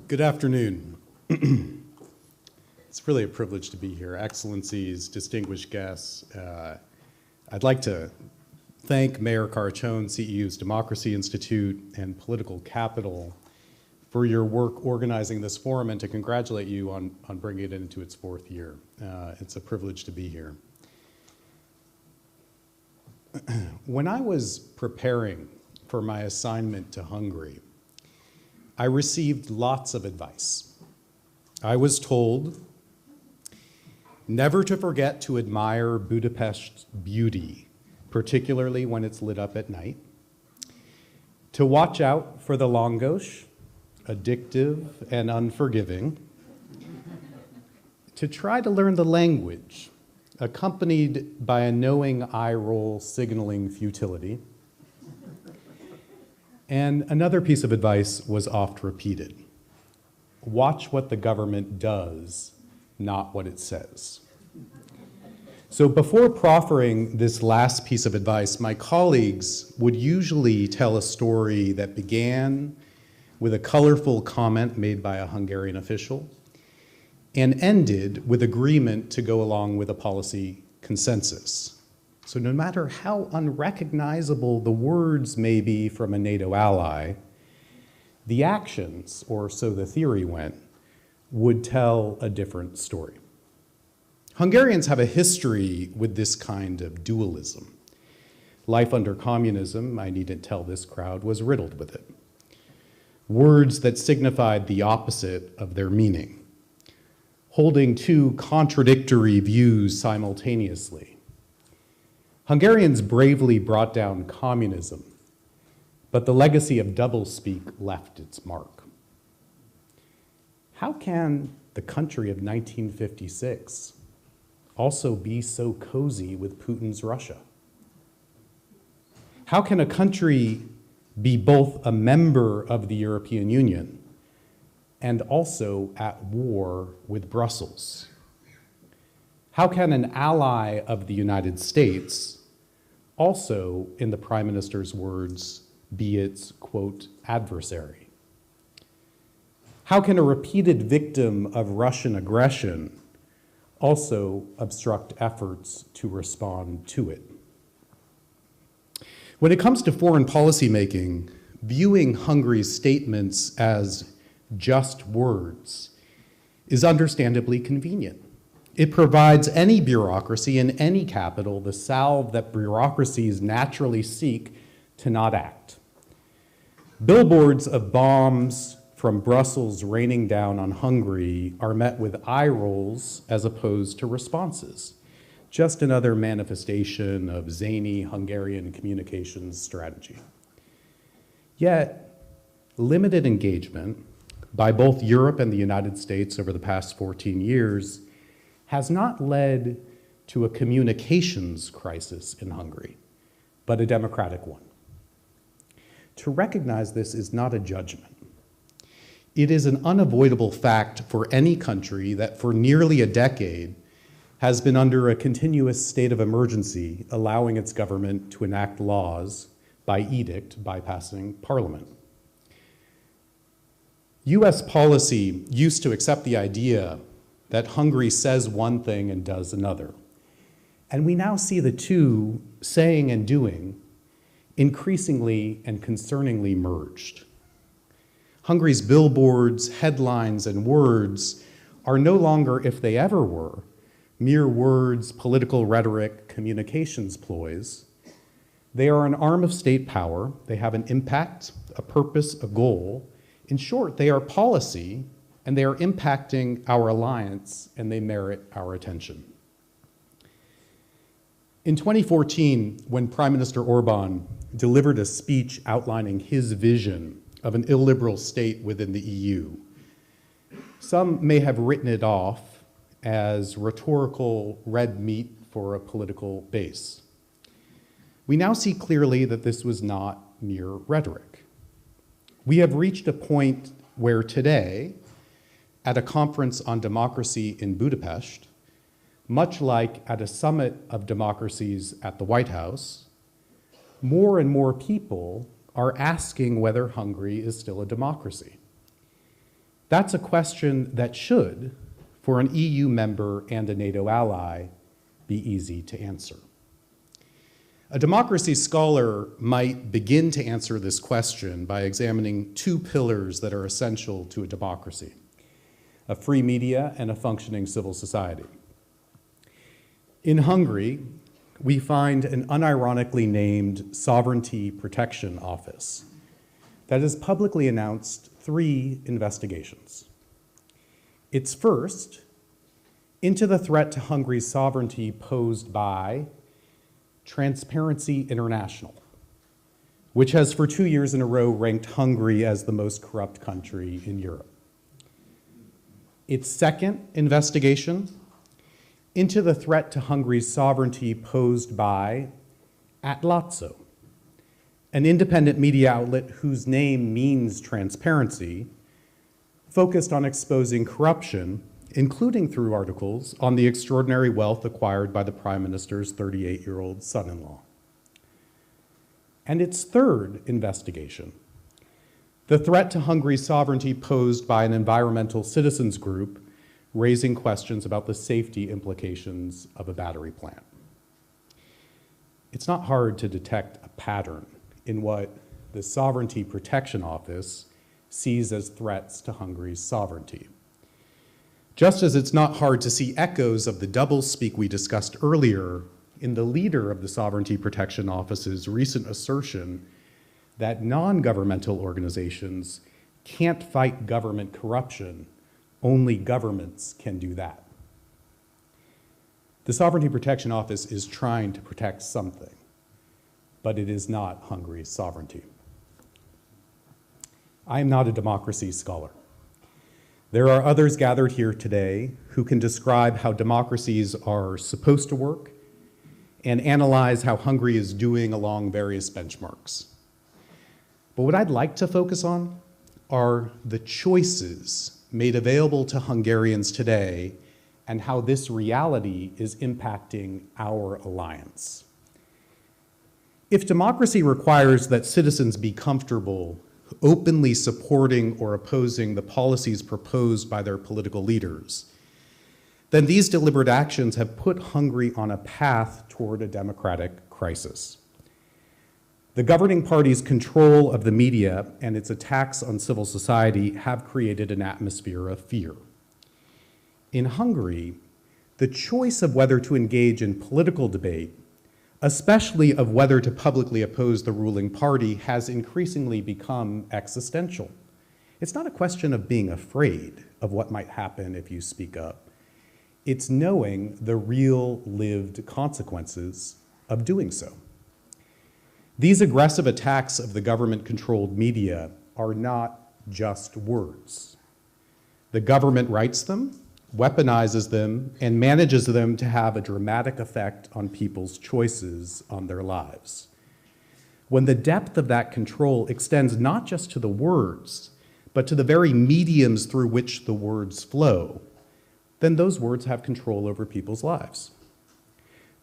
Good afternoon. It's really a privilege to be here. Excellencies, distinguished guests. I'd like to thank Mayor Carachone, CEU's Democracy Institute, and Political Capital for your work organizing this forum and to congratulate you on bringing it into its fourth year. It's a privilege to be here. When I was preparing for my assignment to Hungary, I received lots of advice. I was told never to forget to admire Budapest's beauty, particularly when it's lit up at night, to watch out for the langos, addictive and unforgiving, to try to learn the language, accompanied by a knowing eye roll signaling futility. And another piece of advice was oft repeated. Watch what the government does, not what it says. So before proffering this last piece of advice, my colleagues would usually tell a story that began with a colorful comment made by a Hungarian official and ended with agreement to go along with a policy consensus. So no matter how unrecognizable the words may be from a NATO ally, the actions, or so the theory went, would tell a different story. Hungarians have a history with this kind of dualism. Life under communism, I needn't tell this crowd, was riddled with it. Words that signified the opposite of their meaning, holding two contradictory views simultaneously. Hungarians bravely brought down communism, but the legacy of doublespeak left its mark. How can the country of 1956 also be so cozy with Putin's Russia? How can a country be both a member of the European Union and also at war with Brussels? How can an ally of the United States also, in the Prime Minister's words, be its, quote, adversary? How can a repeated victim of Russian aggression also obstruct efforts to respond to it? When it comes to foreign policy making, viewing Hungary's statements as just words is understandably convenient. It provides any bureaucracy in any capital the salve that bureaucracies naturally seek to not act. Billboards of bombs from Brussels raining down on Hungary are met with eye rolls as opposed to responses. Just another manifestation of zany Hungarian communications strategy. Yet, limited engagement by both Europe and the United States over the past 14 years has not led to a communications crisis in Hungary, but a democratic one. To recognize this is not a judgment. It is an unavoidable fact for any country that for nearly a decade has been under a continuous state of emergency, allowing its government to enact laws by edict bypassing parliament. US policy used to accept the idea that Hungary says one thing and does another. And we now see the two, saying and doing, increasingly and concerningly merged. Hungary's billboards, headlines, and words are no longer, if they ever were, mere words, political rhetoric, communications ploys. They are an arm of state power. They have an impact, a purpose, a goal. In short, they are policy, and they are impacting our alliance, and they merit our attention. In 2014, when Prime Minister Orbán delivered a speech outlining his vision of an illiberal state within the EU, some may have written it off as rhetorical red meat for a political base. We now see clearly that this was not mere rhetoric. We have reached a point where today, at a conference on democracy in Budapest, much like at a summit of democracies at the White House, more and more people are asking whether Hungary is still a democracy. That's a question that should, for an EU member and a NATO ally, be easy to answer. A democracy scholar might begin to answer this question by examining two pillars that are essential to a democracy: a free media and a functioning civil society. In Hungary, we find an unironically named Sovereignty Protection Office that has publicly announced 3 investigations. Its first, into the threat to Hungary's sovereignty posed by Transparency International, which has for 2 years in a row ranked Hungary as the most corrupt country in Europe. Its second investigation, into the threat to Hungary's sovereignty posed by Atlátszó, an independent media outlet whose name means transparency, focused on exposing corruption, including through articles on the extraordinary wealth acquired by the Prime Minister's 38-year-old son-in-law. And its third investigation, the threat to Hungary's sovereignty posed by an environmental citizens group raising questions about the safety implications of a battery plant. It's not hard to detect a pattern in what the Sovereignty Protection Office sees as threats to Hungary's sovereignty. Just as it's not hard to see echoes of the doublespeak we discussed earlier in the leader of the Sovereignty Protection Office's recent assertion that non-governmental organizations can't fight government corruption, only governments can do that. The Sovereignty Protection Office is trying to protect something, but it is not Hungary's sovereignty. I am not a democracy scholar. There are others gathered here today who can describe how democracies are supposed to work and analyze how Hungary is doing along various benchmarks. But what I'd like to focus on are the choices made available to Hungarians today and how this reality is impacting our alliance. If democracy requires that citizens be comfortable openly supporting or opposing the policies proposed by their political leaders, then these deliberate actions have put Hungary on a path toward a democratic crisis. The governing party's control of the media and its attacks on civil society have created an atmosphere of fear. In Hungary, the choice of whether to engage in political debate, especially of whether to publicly oppose the ruling party, has increasingly become existential. It's not a question of being afraid of what might happen if you speak up. It's knowing the real lived consequences of doing so. These aggressive attacks of the government-controlled media are not just words. The government writes them, weaponizes them, and manages them to have a dramatic effect on people's choices on their lives. When the depth of that control extends not just to the words, but to the very mediums through which the words flow, then those words have control over people's lives.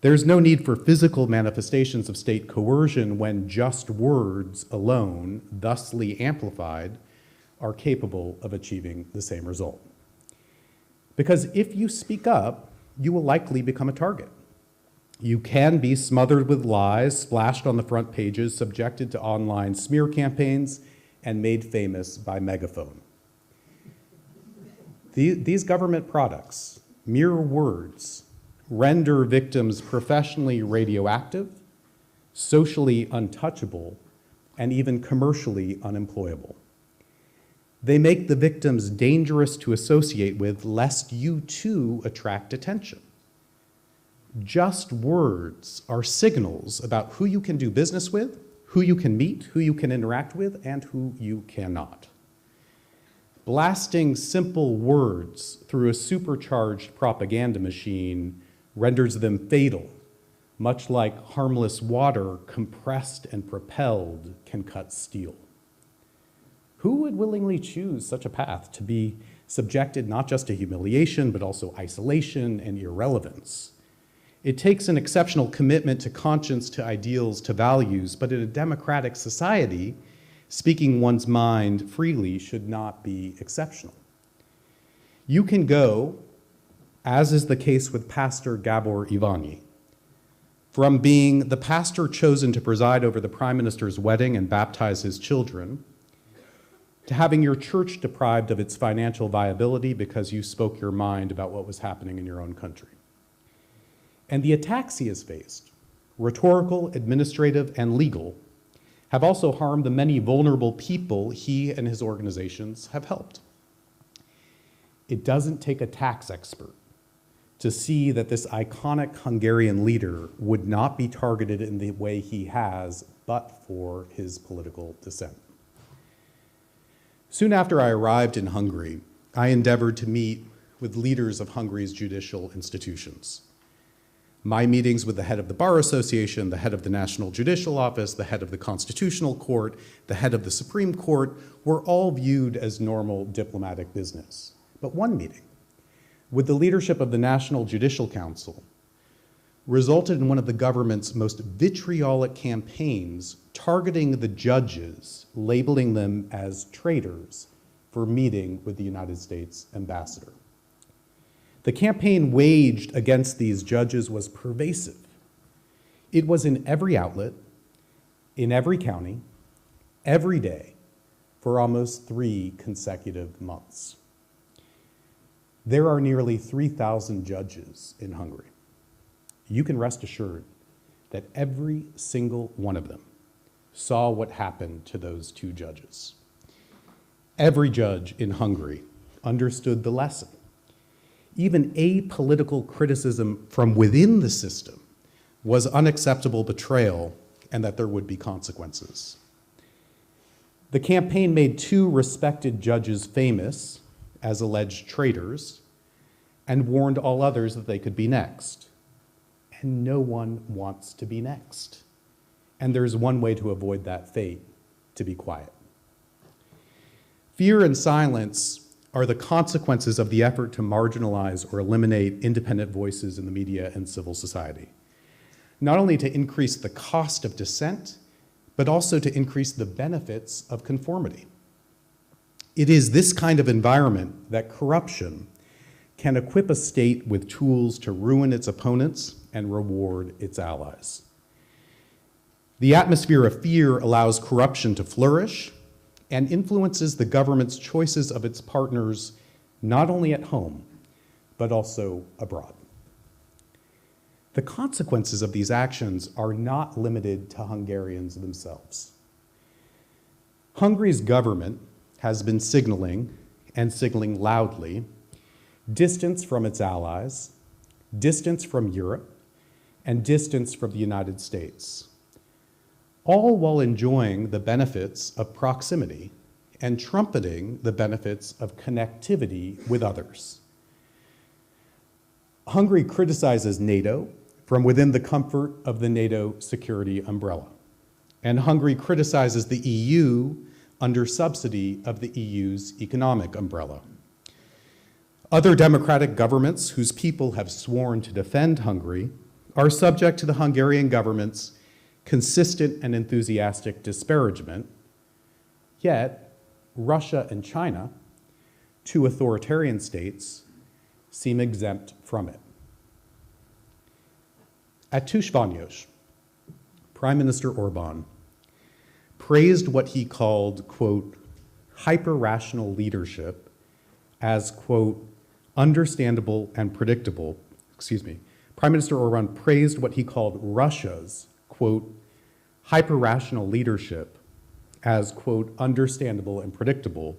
There's no need for physical manifestations of state coercion when just words alone, thusly amplified, are capable of achieving the same result. Because if you speak up, you will likely become a target. You can be smothered with lies, splashed on the front pages, subjected to online smear campaigns, and made famous by megaphone. These government products, mere words, render victims professionally radioactive, socially untouchable, and even commercially unemployable. They make the victims dangerous to associate with, lest you too attract attention. Just words are signals about who you can do business with, who you can meet, who you can interact with, and who you cannot. Blasting simple words through a supercharged propaganda machine renders them fatal, much like harmless water compressed and propelled can cut steel. Who would willingly choose such a path to be subjected not just to humiliation, but also isolation and irrelevance? It takes an exceptional commitment to conscience, to ideals, to values, but in a democratic society, speaking one's mind freely should not be exceptional. You can go, as is the case with Pastor Gabor Ivani, from being the pastor chosen to preside over the Prime Minister's wedding and baptize his children, to having your church deprived of its financial viability because you spoke your mind about what was happening in your own country. And the attacks he has faced, rhetorical, administrative, and legal, have also harmed the many vulnerable people he and his organizations have helped. It doesn't take a tax expert to see that this iconic Hungarian leader would not be targeted in the way he has but for his political dissent. Soon after I arrived in Hungary, I endeavored to meet with leaders of Hungary's judicial institutions. My meetings with the head of the Bar Association, the head of the National Judicial Office, the head of the Constitutional Court, the head of the Supreme Court were all viewed as normal diplomatic business. But one meeting with the leadership of the National Judicial Council resulted in one of the government's most vitriolic campaigns targeting the judges, labeling them as traitors for meeting with the United States ambassador. The campaign waged against these judges was pervasive. It was in every outlet, in every county, every day, for almost 3 consecutive months. There are nearly 3,000 judges in Hungary. You can rest assured that every single one of them saw what happened to those 2 judges. Every judge in Hungary understood the lesson. Even apolitical criticism from within the system was unacceptable betrayal and that there would be consequences. The campaign made 2 respected judges famous as alleged traitors and warned all others that they could be next. And no one wants to be next. And there's one way to avoid that fate: to be quiet. Fear and silence are the consequences of the effort to marginalize or eliminate independent voices in the media and civil society, not only to increase the cost of dissent, but also to increase the benefits of conformity. It is this kind of environment that corruption can equip a state with tools to ruin its opponents and reward its allies. The atmosphere of fear allows corruption to flourish and influences the government's choices of its partners, not only at home, but also abroad. The consequences of these actions are not limited to Hungarians themselves. Hungary's government has been signaling, and signaling loudly, distance from its allies, distance from Europe, and distance from the United States, all while enjoying the benefits of proximity and trumpeting the benefits of connectivity with others. Hungary criticizes NATO from within the comfort of the NATO security umbrella, and Hungary criticizes the EU under subsidy of the EU's economic umbrella. Other democratic governments whose people have sworn to defend Hungary are subject to the Hungarian government's consistent and enthusiastic disparagement, yet Russia and China, 2 authoritarian states, seem exempt from it. At Tusványos, Prime Minister Orbán praised what he called, quote, hyper-rational leadership as, quote, understandable and predictable, Prime Minister Orbán praised what he called Russia's, quote, hyper-rational leadership as, quote, understandable and predictable,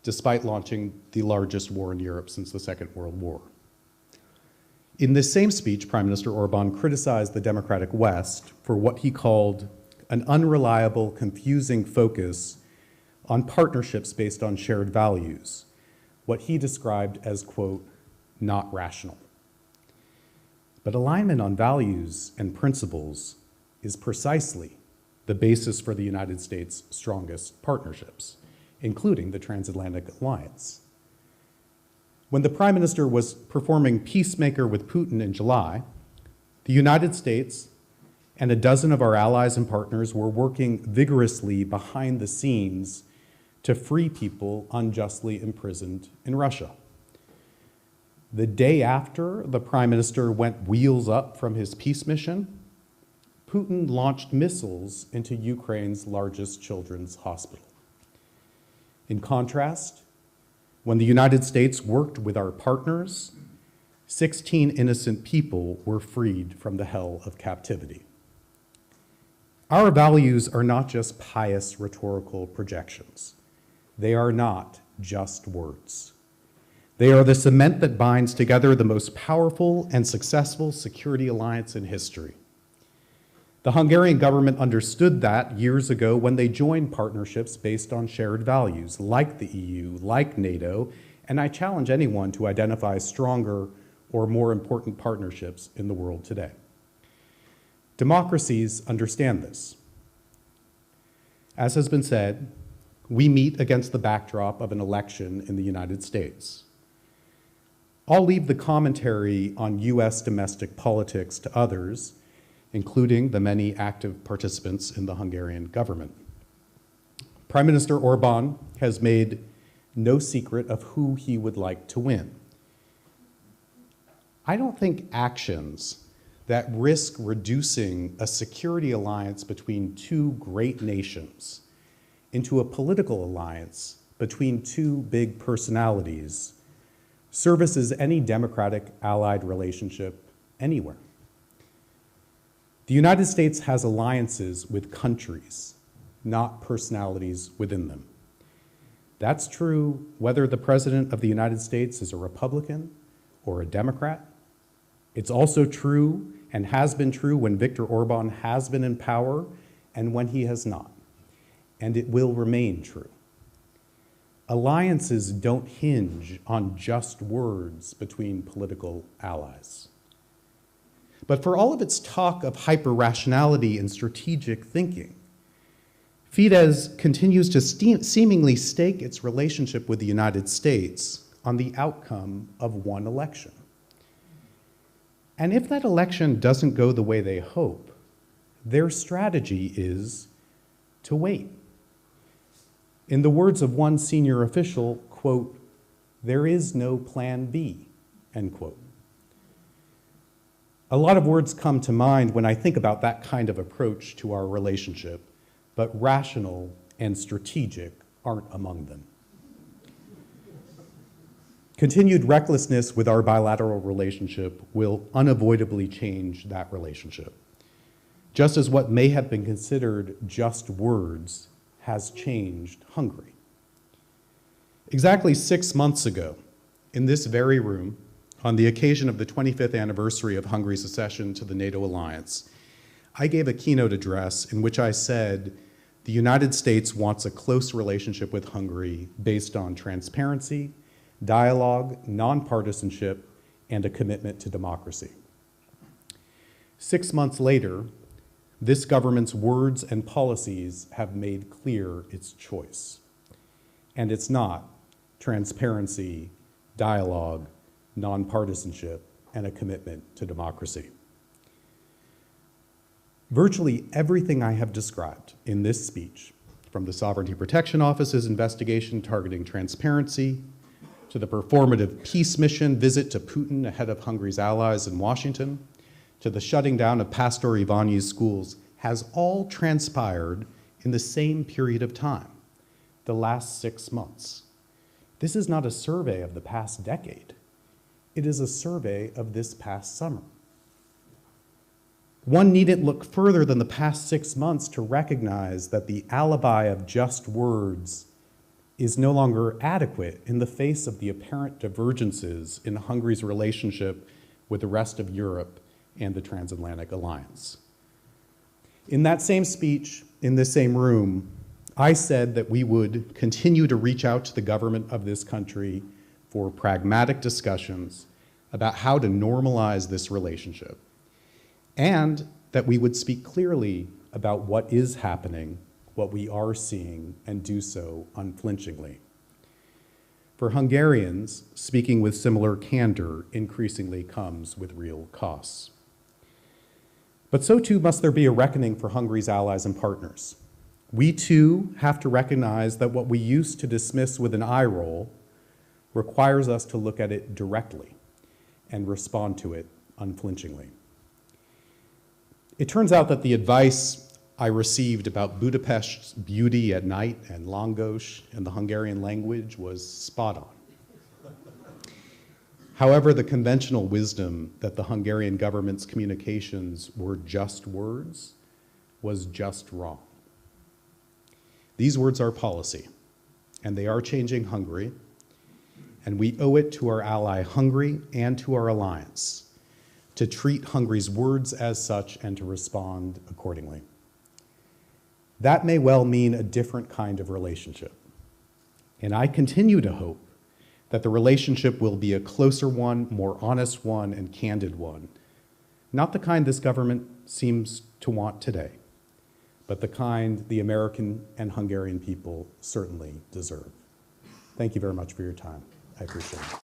despite launching the largest war in Europe since the Second World War. In this same speech, Prime Minister Orbán criticized the democratic West for what he called an unreliable, confusing focus on partnerships based on shared values, what he described as, quote, not rational. But alignment on values and principles is precisely the basis for the United States' strongest partnerships, including the Transatlantic Alliance. When the Prime Minister was performing peacemaker with Putin in July, the United States and a dozen of our allies and partners were working vigorously behind the scenes to free people unjustly imprisoned in Russia. The day after the Prime Minister went wheels up from his peace mission, Putin launched missiles into Ukraine's largest children's hospital. In contrast, when the United States worked with our partners, 16 innocent people were freed from the hell of captivity. Our values are not just pious rhetorical projections. They are not just words. They are the cement that binds together the most powerful and successful security alliance in history. The Hungarian government understood that years ago when they joined partnerships based on shared values, like the EU, like NATO, and I challenge anyone to identify stronger or more important partnerships in the world today. Democracies understand this. As has been said, we meet against the backdrop of an election in the United States. I'll leave the commentary on US domestic politics to others, including the many active participants in the Hungarian government. Prime Minister Orbán has made no secret of who he would like to win. I don't think actions that risk reducing a security alliance between two great nations into a political alliance between two big personalities services any democratic allied relationship anywhere. The United States has alliances with countries, not personalities within them. That's true whether the President of the United States is a Republican or a Democrat. It's also true and has been true when Viktor Orbán has been in power and when he has not. And it will remain true. Alliances don't hinge on just words between political allies. But for all of its talk of hyper-rationality and strategic thinking, Fidesz continues to seemingly stake its relationship with the United States on the outcome of one election. And if that election doesn't go the way they hope, their strategy is to wait. In the words of one senior official, quote, "There is no plan B," end quote. A lot of words come to mind when I think about that kind of approach to our relationship, but rational and strategic aren't among them. Continued recklessness with our bilateral relationship will unavoidably change that relationship, just as what may have been considered just words has changed Hungary. Exactly 6 months ago, in this very room, on the occasion of the 25th anniversary of Hungary's accession to the NATO alliance, I gave a keynote address in which I said, the United States wants a close relationship with Hungary based on transparency, dialogue, nonpartisanship, and a commitment to democracy. 6 months later, this government's words and policies have made clear its choice. And it's not transparency, dialogue, nonpartisanship, and a commitment to democracy. Virtually everything I have described in this speech, from the Sovereignty Protection Office's investigation targeting transparency, to the performative peace mission visit to Putin ahead of Hungary's allies in Washington, to the shutting down of Pastor Iványi's schools, has all transpired in the same period of time, the last 6 months. This is not a survey of the past decade. It is a survey of this past summer. One needn't look further than the past 6 months to recognize that the alibi of just words is no longer adequate in the face of the apparent divergences in Hungary's relationship with the rest of Europe and the transatlantic alliance. In that same speech, in this same room, I said that we would continue to reach out to the government of this country for pragmatic discussions about how to normalize this relationship, and that we would speak clearly about what is happening, what we are seeing, and do so unflinchingly. For Hungarians, speaking with similar candor increasingly comes with real costs. But so too must there be a reckoning for Hungary's allies and partners. We too have to recognize that what we used to dismiss with an eye roll requires us to look at it directly and respond to it unflinchingly. It turns out that the advice I received about Budapest's beauty at night and Langos in the Hungarian language was spot on. However, the conventional wisdom that the Hungarian government's communications were just words was just wrong. These words are policy, and they are changing Hungary, and we owe it to our ally Hungary and to our alliance to treat Hungary's words as such and to respond accordingly. That may well mean a different kind of relationship, and I continue to hope that the relationship will be a closer one, more honest one, and candid one. Not the kind this government seems to want today, but the kind the American and Hungarian people certainly deserve. Thank you very much for your time. I appreciate it.